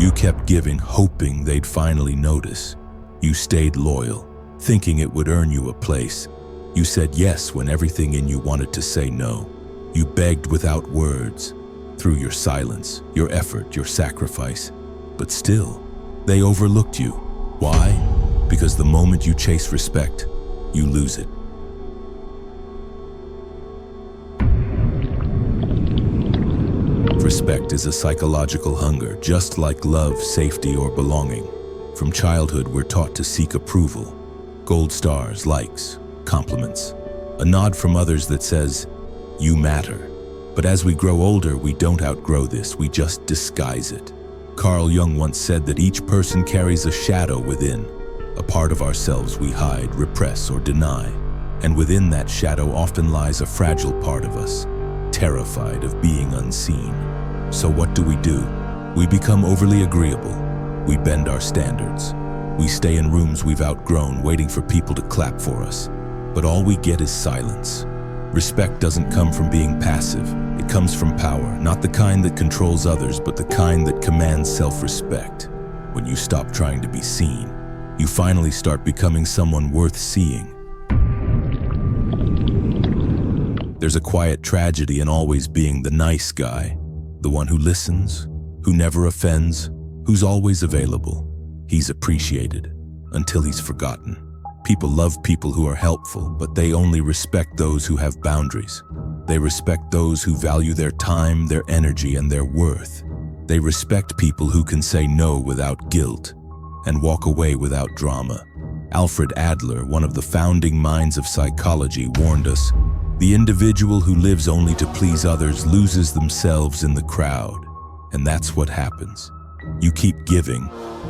You kept giving, hoping they'd finally notice. You stayed loyal, thinking it would earn you a place. You said yes when everything in you wanted to say no. You begged without words, through your silence, your effort, your sacrifice. But still, they overlooked you. Why? Because the moment you chase respect, you lose it. Respect is a psychological hunger, just like love, safety, or belonging. From childhood, we're taught to seek approval. Gold stars, likes, compliments. A nod from others that says, "You matter." But as we grow older, we don't outgrow this, we just disguise it. Carl Jung once said that each person carries a shadow within, a part of ourselves we hide, repress, or deny. And within that shadow often lies a fragile part of us, terrified of being unseen. So what do? We become overly agreeable. We bend our standards. We stay in rooms we've outgrown, waiting for people to clap for us. But all we get is silence. Respect doesn't come from being passive. It comes from power, not the kind that controls others, but the kind that commands self-respect. When you stop trying to be seen, you finally start becoming someone worth seeing. There's a quiet tragedy in always being the nice guy, the one who listens, who never offends, who's always available. He's appreciated until he's forgotten. People love people who are helpful, but they only respect those who have boundaries. They respect those who value their time, their energy, and their worth. They respect people who can say no without guilt and walk away without drama. Alfred Adler, one of the founding minds of psychology, warned us, "The individual who lives only to please others loses themselves in the crowd." And that's what happens. You keep giving,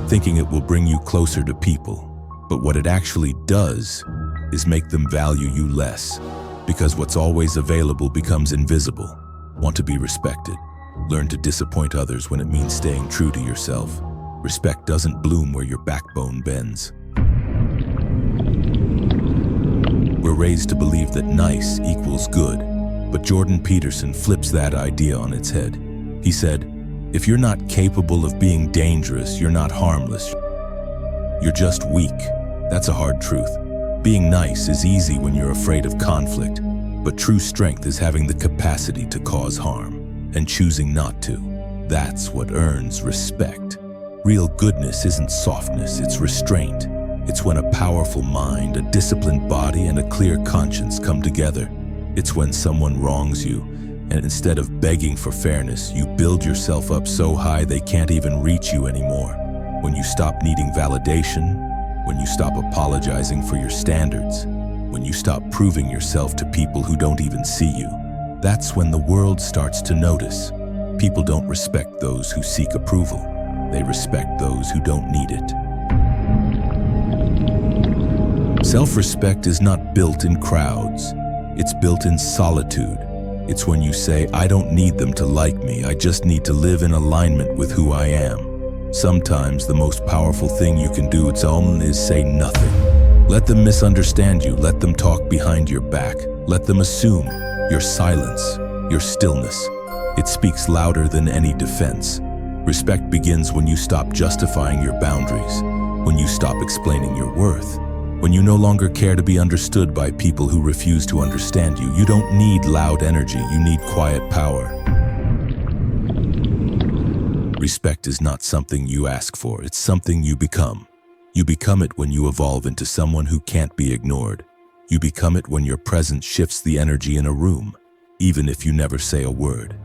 thinking it will bring you closer to people. But what it actually does is make them value you less, because what's always available becomes invisible. Want to be respected? Learn to disappoint others when it means staying true to yourself. Respect doesn't bloom where your backbone bends. We're raised to believe that nice equals good, but Jordan Peterson flips that idea on its head. He said, "If you're not capable of being dangerous, you're not harmless. You're just weak." That's a hard truth. Being nice is easy when you're afraid of conflict, but true strength is having the capacity to cause harm and choosing not to. That's what earns respect. Real goodness isn't softness, it's restraint. It's when a powerful mind, a disciplined body, and a clear conscience come together. It's when someone wrongs you, and instead of begging for fairness, you build yourself up so high they can't even reach you anymore. When you stop needing validation, when you stop apologizing for your standards, when you stop proving yourself to people who don't even see you, that's when the world starts to notice. People don't respect those who seek approval. They respect those who don't need it. Self-respect is not built in crowds. It's built in solitude. It's when you say, "I don't need them to like me, I just need to live in alignment with who I am." Sometimes the most powerful thing you can do is say nothing. Let them misunderstand you. Let them talk behind your back. Let them assume your silence, your stillness. It speaks louder than any defense. Respect begins when you stop justifying your boundaries, when you stop explaining your worth, when you no longer care to be understood by people who refuse to understand you. You don't need loud energy, you need quiet power. Respect is not something you ask for, it's something you become. You become it when you evolve into someone who can't be ignored. You become it when your presence shifts the energy in a room, even if you never say a word.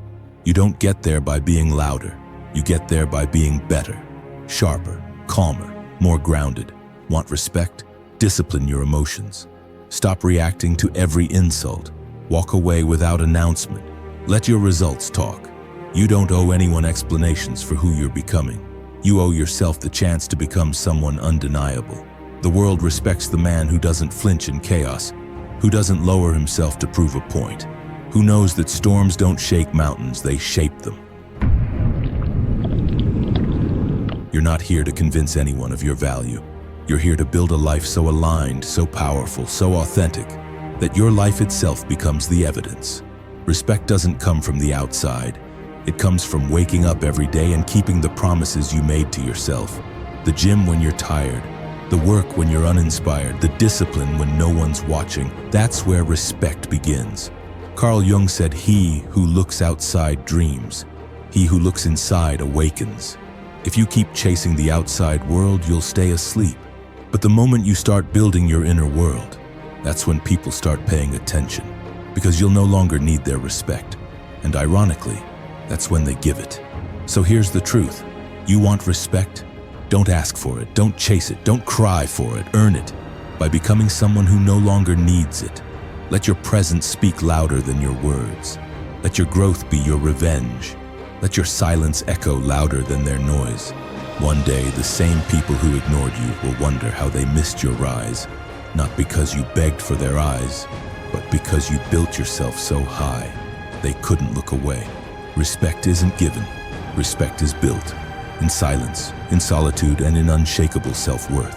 You don't get there by being louder. You get there by being better, sharper, calmer, more grounded. Want respect? Discipline your emotions. Stop reacting to every insult. Walk away without announcement. Let your results talk. You don't owe anyone explanations for who you're becoming. You owe yourself the chance to become someone undeniable. The world respects the man who doesn't flinch in chaos, who doesn't lower himself to prove a point, who knows that storms don't shake mountains, they shape them. You're not here to convince anyone of your value. You're here to build a life so aligned, so powerful, so authentic, that your life itself becomes the evidence. Respect doesn't come from the outside. It comes from waking up every day and keeping the promises you made to yourself. The gym when you're tired, the work when you're uninspired, the discipline when no one's watching. That's where respect begins. Carl Jung said, "He who looks outside dreams. He who looks inside awakens." If you keep chasing the outside world, you'll stay asleep. But the moment you start building your inner world, that's when people start paying attention, because you'll no longer need their respect. And ironically, that's when they give it. So here's the truth. You want respect? Don't ask for it, don't chase it, don't cry for it, earn it by becoming someone who no longer needs it. Let your presence speak louder than your words. Let your growth be your revenge. Let your silence echo louder than their noise. One day, the same people who ignored you will wonder how they missed your rise, not because you begged for their eyes, but because you built yourself so high they couldn't look away. Respect isn't given, respect is built. In silence, in solitude, and in unshakable self-worth.